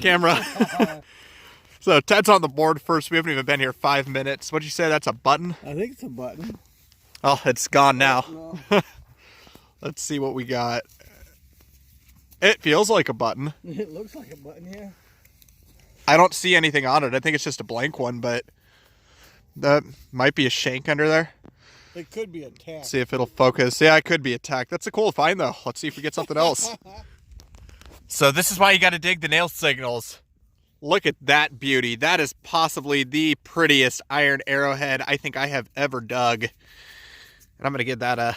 camera. So Ted's on the board first. We haven't even been here 5 minutes. What'd you say? That's a button? I think it's a button. Oh, it's gone now. No. Let's see what we got. It feels like a button. It looks like a button, yeah. I don't see anything on it. I think it's just a blank one, but that might be a shank under there. It could be a tack. See if it'll focus. Yeah, it could be a tack. That's a cool find, though. Let's see if we get something else. So this is why you got to dig the nail signals. Look at that beauty. That is possibly the prettiest iron arrowhead I think I have ever dug. And I'm going to get that a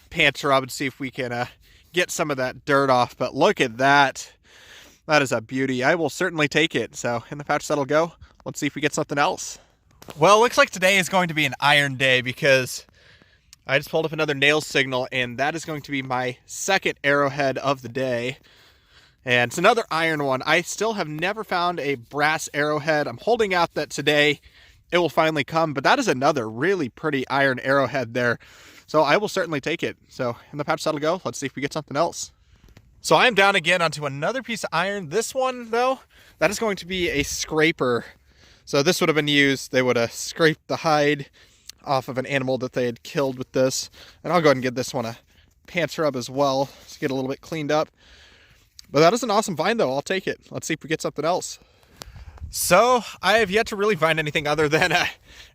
pants rub and see if we can get some of that dirt off. But look at that. That is a beauty. I will certainly take it. So in the pouch that'll go. Let's see if we get something else. Well, it looks like today is going to be an iron day because I just pulled up another nail signal, and that is going to be my second arrowhead of the day. And it's another iron one. I still have never found a brass arrowhead. I'm holding out that today it will finally come, but that is another really pretty iron arrowhead there. So I will certainly take it. So in the pouch that'll go. Let's see if we get something else. So I am down again onto another piece of iron. This one, though, that is going to be a scraper. So this would have been used. They would have scraped the hide off of an animal that they had killed with this. And I'll go ahead and give this one a pants rub as well to get a little bit cleaned up. But that is an awesome find, though. I'll take it. Let's see if we get something else. So I have yet to really find anything other than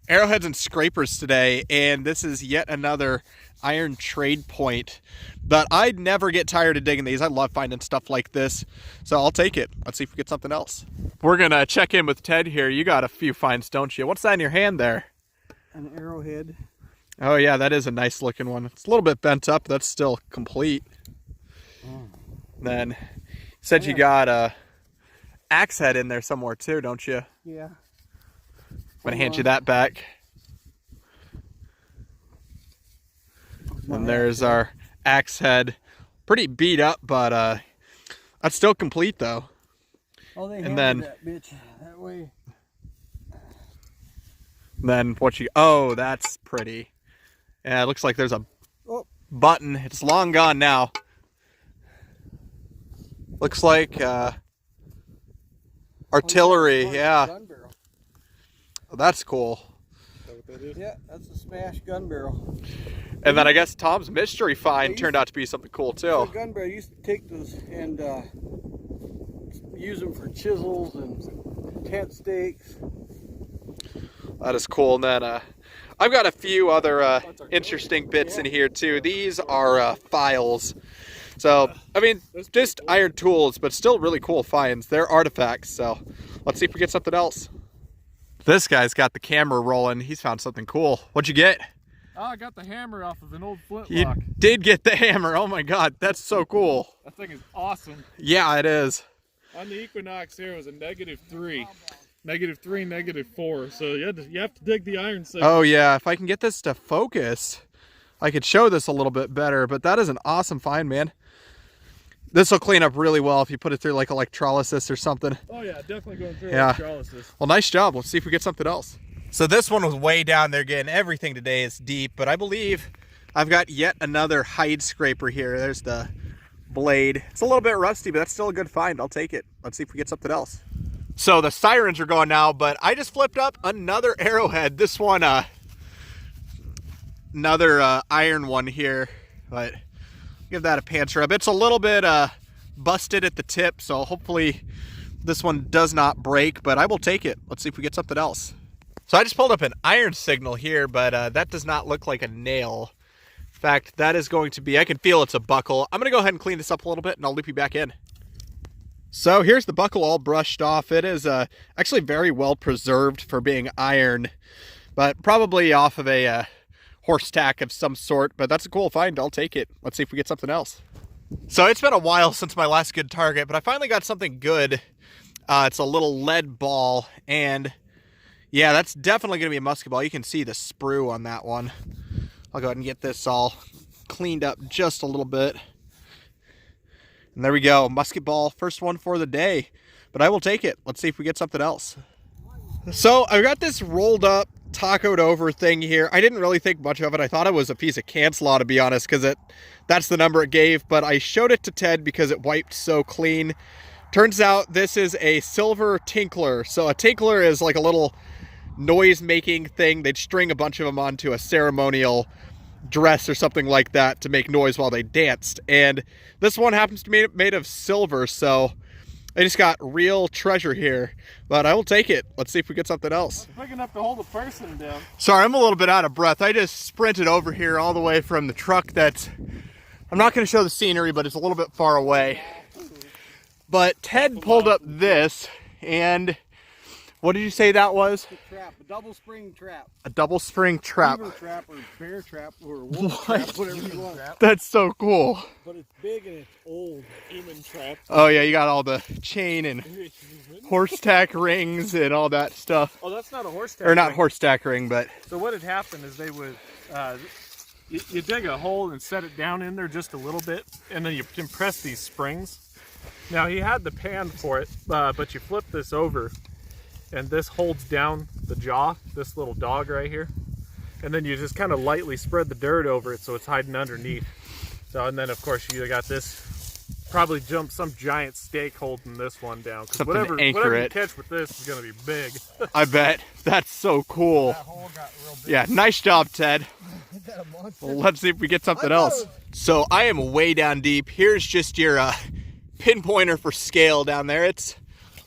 arrowheads and scrapers today. And this is yet another iron trade point. But I never get tired of digging these. I love finding stuff like this. So I'll take it. Let's see if we get something else. We're going to check in with Ted here. You got a few finds, don't you? What's that in your hand there? An arrowhead. Oh, yeah, that is a nice looking one. It's a little bit bent up. That's still complete. Oh. Then you said you got a axe head in there somewhere too, don't you? Yeah. I'm going to hand you that back. And there's our axe head. Pretty beat up, but that's still complete though. Oh, they and then that bitch that way. Then what you? Oh, that's pretty. Yeah, it looks like there's a button. It's long gone now. Looks like artillery. Yeah. Gun barrel. Oh, that's cool. Is that what that is? Yeah, that's a smashed gun barrel. And then I guess Tom's mystery find turned out to be something cool too. The gun barrel, I used to take those and use them for chisels and tent stakes. That is cool. And then I've got a few other interesting bits in here too. These are files. So, I mean, just iron tools, but still really cool finds. They're artifacts, so let's see if we get something else. This guy's got the camera rolling. He's found something cool. What'd you get? Oh, I got the hammer off of an old flintlock. You did get the hammer. Oh my God, that's so cool. That thing is awesome. Yeah, it is. On the Equinox here, it was a -3. -3, -4. So you have to dig the iron signal. Oh yeah, if I can get this to focus, I could show this a little bit better, but that is an awesome find, man. This will clean up really well if you put it through like electrolysis or something. Oh yeah, definitely going through Yeah. electrolysis. Well, nice job. Let's see if we get something else. So this one was way down there again. Everything today is deep, but I believe I've got yet another hide scraper here. There's the blade. It's a little bit rusty, but that's still a good find. I'll take it. Let's see if we get something else. So the sirens are going now, but I just flipped up another arrowhead. This one, another iron one here, but give that a pants rub. It's a little bit busted at the tip, so hopefully this one does not break, but I will take it. Let's see if we get something else. So I just pulled up an iron signal here, but that does not look like a nail. In fact, that is going to be, I can feel it's a buckle. I'm going to go ahead and clean this up a little bit, and I'll loop you back in. So here's the buckle all brushed off. It is actually very well preserved for being iron, but probably off of a horse tack of some sort, but that's a cool find. I'll take it. Let's see if we get something else. So it's been a while since my last good target, but I finally got something good. It's a little lead ball, and yeah, that's definitely going to be a musket ball. You can see the sprue on that one. I'll go ahead and get this all cleaned up just a little bit. And there we go, musket ball, first one for the day, but I will take it. Let's see if we get something else. So I got this rolled up, tacoed over thing here. I didn't really think much of it. I thought it was a piece of cancel, to be honest, because that's the number it gave, but I showed it to Ted because it wiped so clean. Turns out this is a silver tinkler. So a tinkler is like a little noise-making thing. They'd string a bunch of them onto a ceremonial dress or something like that to make noise while they danced. And this one happens to be made of silver, so I just got real treasure here. But I will take it. Let's see if we get something else. Big enough to hold a person down. Sorry, I'm a little bit out of breath. I just sprinted over here all the way from the truck that's... I'm not going to show the scenery, but it's a little bit far away. But Ted pulled up this, and what did you say that was? A trap, a double spring trap. A double spring trap. Beaver trap or bear trap or wolf trap, whatever you want. That's so cool. But it's big and it's old. Human trap. Oh yeah, you got all the chain and horse tack rings and all that stuff. Oh, that's not a horse tack Or not ring. horse tack ring, but... So what had happened is they would, you dig a hole and set it down in there just a little bit, and then you can press these springs. Now he had the pan for it, but you flip this over, and this holds down the jaw, this little dog right here, and then you just kind of lightly spread the dirt over it so it's hiding underneath. So, and then of course you got this, probably jump some giant stake holding this one down. Something whatever, to anchor whatever it. you catch with this is going to be big. I bet. That's so cool. That hole got real big. Yeah, nice job, Ted. Is that a monster? Well, let's see if we get something I thought else. it So I am way down deep. Here's just your pinpointer for scale down there. It's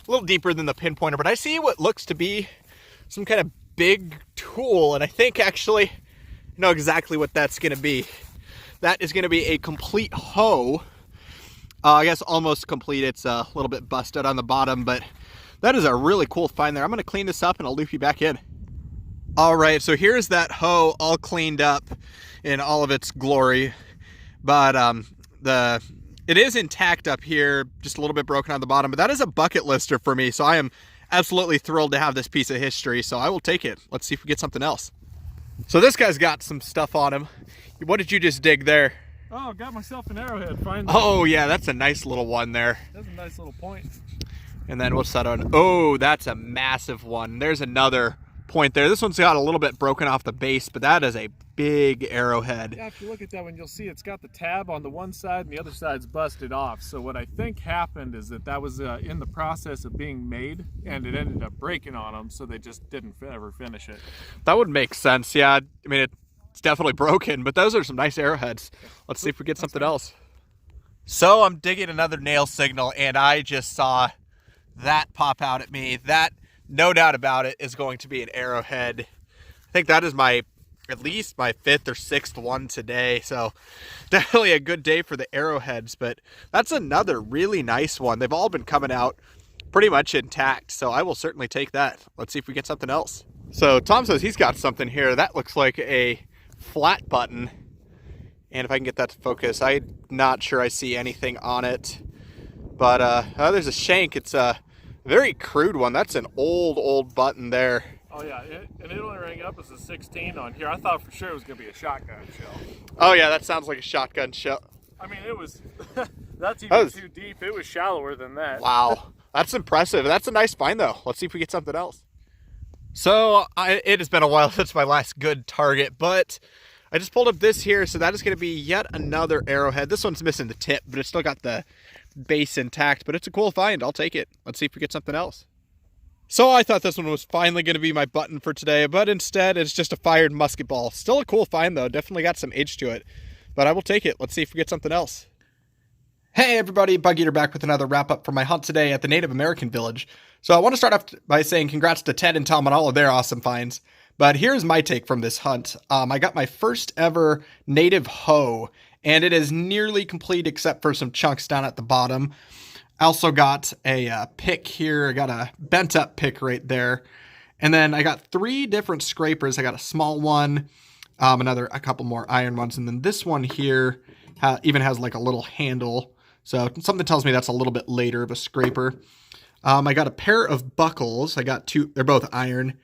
a little deeper than the pinpointer, but I see what looks to be some kind of big tool, and I think actually I know exactly what that's going to be. That is going to be a complete hoe. I guess almost complete. It's a little bit busted on the bottom, but that is a really cool find there. I'm going to clean this up and I'll loop you back in. All right, so here's that hoe all cleaned up in all of its glory, but it is intact up here, just a little bit broken on the bottom, but that is a bucket lister for me, so I am absolutely thrilled to have this piece of history, so I will take it. Let's see if we get something else. So this guy's got some stuff on him. What did you just dig there? Oh, got myself an arrowhead, finally. Oh yeah, that's a nice little one there. That's a nice little point. And then what's that on? Oh, that's a massive one. There's another point there. This one's got a little bit broken off the base, but that is a big arrowhead. Yeah, if you look at that one, you'll see it's got the tab on the one side and the other side's busted off. So what I think happened is that was in the process of being made, and it ended up breaking on them, so they just didn't ever finish it. That would make sense, yeah. I mean, it's definitely broken, but those are some nice arrowheads. Let's see if we get something else. So I'm digging another nail signal, and I just saw that pop out at me. That, no doubt about it, is going to be an arrowhead. I think that is at least my 5th or 6th one today, so definitely a good day for the arrowheads, but that's another really nice one. They've all been coming out pretty much intact, so I will certainly take that. Let's see if we get something else. So Tom says he's got something here. That looks like a flat button, and if I can get that to focus, I'm not sure I see anything on it, but there's a shank. It's a very crude one. That's an old button there. Oh yeah, and it only rang up as a 16 on here. I thought for sure it was going to be a shotgun shell. Oh yeah, that sounds like a shotgun shell. I mean, it was, that's even too deep. It was shallower than that. Wow, that's impressive. That's a nice find though. Let's see if we get something else. So it has been a while since my last good target, but I just pulled up this here, so that is going to be yet another arrowhead. This one's missing the tip, but it's still got the base intact, but it's a cool find. I'll take it. Let's see if we get something else. So I thought this one was finally going to be my button for today, but instead it's just a fired musket ball. Still a cool find though. Definitely got some age to it, but I will take it. Let's see if we get something else. Hey everybody, Bug Eater back with another wrap up for my hunt today at the Native American Village. So I want to start off by saying congrats to Ted and Tom on all of their awesome finds. But here's my take from this hunt. I got my first ever native hoe, and it is nearly complete except for some chunks down at the bottom. I also got a pick here. I got a bent up pick right there. And then I got 3 different scrapers. I got a small one, a couple more iron ones. And then this one here even has like a little handle. So something tells me that's a little bit later of a scraper. I got a pair of buckles. I got 2, they're both iron.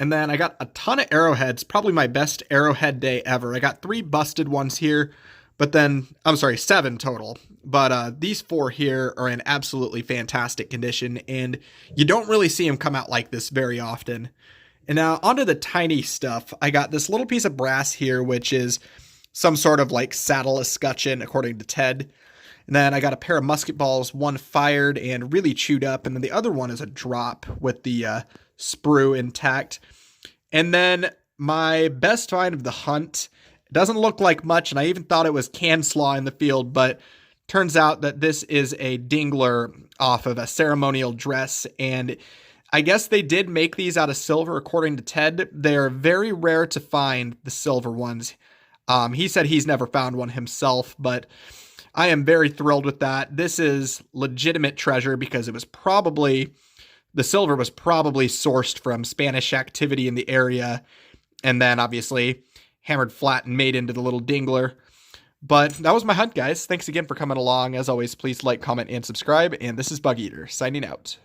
And then I got a ton of arrowheads, probably my best arrowhead day ever. I got 3 busted ones here, but then, 7 total. But these 4 here are in absolutely fantastic condition, and you don't really see them come out like this very often. And now onto the tiny stuff. I got this little piece of brass here, which is some sort of like saddle escutcheon, according to Ted. And then I got a pair of musket balls, one fired and really chewed up, and then the other one is a drop with the sprue intact. And then my best find of the hunt, it doesn't look like much, and I even thought it was can slaw in the field, but turns out that this is a dingler off of a ceremonial dress, and I guess they did make these out of silver, according to Ted. They're very rare to find, the silver ones. He said he's never found one himself, but I am very thrilled with that. This is legitimate treasure because it was probably, the silver was probably sourced from Spanish activity in the area, and then obviously hammered flat and made into the little dingler. But that was my hunt, guys. Thanks again for coming along. As always, please like, comment, and subscribe. And this is Bug Eater, signing out.